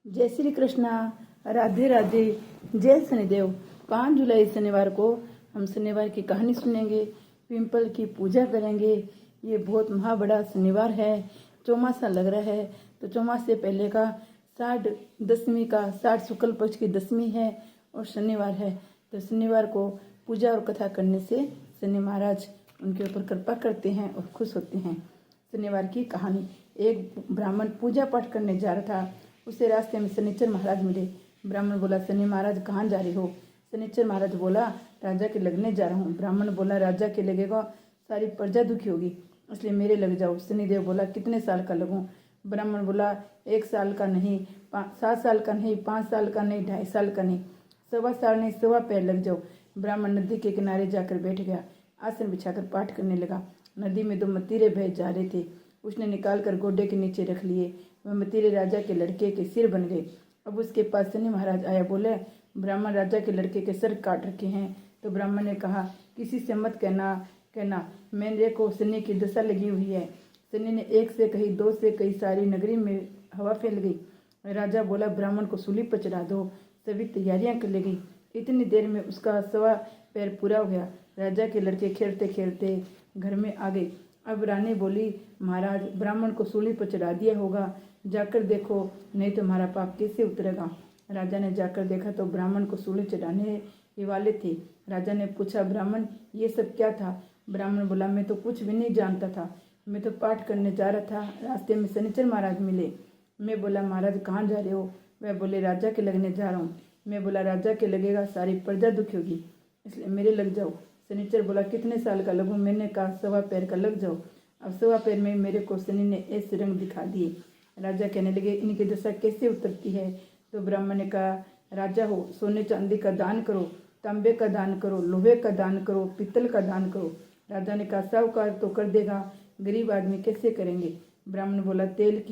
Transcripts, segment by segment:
जय श्री कृष्णा, राधे राधे, जय शनिदेव। 5 जुलाई शनिवार को हम शनिवार की कहानी सुनेंगे, पिंपल की पूजा करेंगे। ये बहुत महाबड़ा शनिवार है, चौमासा लग रहा है। तो चौमास से पहले का 60 दशमी का 60 शुक्ल पक्ष की दशमी है और शनिवार है। तो शनिवार को पूजा और कथा करने से शनि महाराज उनके ऊपर कृपा करते हैं और खुश होते हैं। शनिवार की कहानी। एक ब्राह्मण पूजा पाठ करने जा रहा था। उसे रास्ते में शनिचर महाराज मिले। ब्राह्मण बोला, शनि महाराज कहाँ जा रहे हो? शनिचर महाराज बोला, राजा के लगने जा रहा हूँ। ब्राह्मण बोला, राजा के लगेगा, सारी प्रजा दुखी होगी, इसलिए मेरे लग जाओ। शनिदेव बोला, कितने साल का लगूं? ब्राह्मण बोला, 1 साल का नहीं, 7 साल का नहीं, 5 साल का नहीं, 2.5 साल का नहीं, 1.25 साल नहीं, 1.25 पैर लग जाओ। ब्राह्मण नदी के किनारे जाकर बैठ गया, आसन बिछाकर पाठ करने लगा। नदी में 2 मतीरे बह जा रहे थे, उसने निकाल कर गोडे के नीचे रख लिए। वह मतीरे राजा के लड़के के सिर बन गए। अब उसके पास शनि महाराज आया, बोले, ब्राह्मण राजा के लड़के के सिर काट रखे हैं। तो ब्राह्मण ने कहा, किसी से मत कहना मेरे को शनि की दशा लगी हुई है। शनि ने 1 से कही, 2 से कही, सारी नगरी में हवा फैल गई। राजा बोला, ब्राह्मण को सूली पर चढ़ा दो। सभी तैयारियां कर ले गई। इतनी देर में उसका 1.25 पैर पूरा हो गया। राजा के लड़के खेलते खेलते घर में आ गए। अब रानी बोली, महाराज, ब्राह्मण को सूली पर चढ़ा दिया होगा, जाकर देखो, नहीं तो हमारा पाप कैसे उतरेगा। राजा ने जाकर देखा तो ब्राह्मण को सूली चढ़ाने ही वाले थे। राजा ने पूछा, ब्राह्मण, ये सब क्या था? ब्राह्मण बोला, मैं तो कुछ भी नहीं जानता था, मैं तो पाठ करने जा रहा था, रास्ते में शनिचर महाराज मिले। मैं बोला, महाराज कहाँ जा रहे हो? वह बोले, राजा के लगने जा रहा हूँ। मैं बोला, राजा के लगेगा, सारी प्रजा दुखी होगी, इसलिए मेरे लग जाओ। शनिचर बोला, कितने साल का लगूं? मैंने कहा, 1.25 पैर का लग जाओ। अब 1.25 पैर में मेरे को शनि ने ऐसे रंग दिखा दिए। राजा कहने लगे, इनकी दशा कैसे उतरती है? तो ब्राह्मण ने कहा, राजा हो, सोने चांदी का दान करो, तांबे का दान करो, लोहे का दान करो, पित्तल का दान करो। राजा ने कहा, साहूकार तो कर देगा, गरीब आदमी कैसे करेंगे? ब्राह्मण बोला, तेल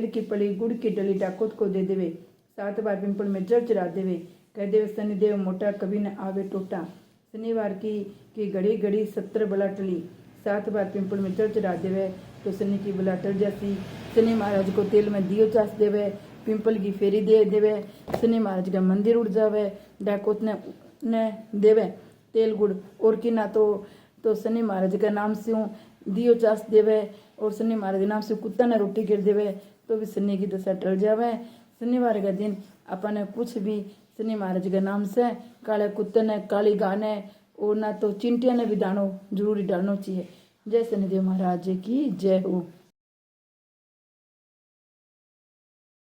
की पड़ी, गुड़ की डली डाकोत को दे देवे, 7 बार पिंपल में जल चढ़ा देवे, कह देवे, शनिदेव मोटा कभी न आवे टोटा। शनिवार की घड़ी घड़ी 70 बला टली, 7 बार पिंपल में जल चढ़ा देवे तो शनि की बला टल जाती। शनि महाराज को तेल में दियो चास देवे, पिंपल की फेरी दे देवे, शनि महाराज का मंदिर उड़ जावे, डाकोत ने देवे तेल गुड़, और की ना तो शनि महाराज के नाम से दियो चास देवे, और शनि महाराज के नाम से कुत्ता ने रोटी गिर देवे तो भी शनि की दशा टल जावे। शनिवार का दिन अपन कुछ भी शनि महाराज के नाम से, काले कुत्ते ने, काली गाय ने, और ना तो चिंटिया ने भी दानो जरूरी डालना चाहिए। जय शनिदेव महाराज की जय हो।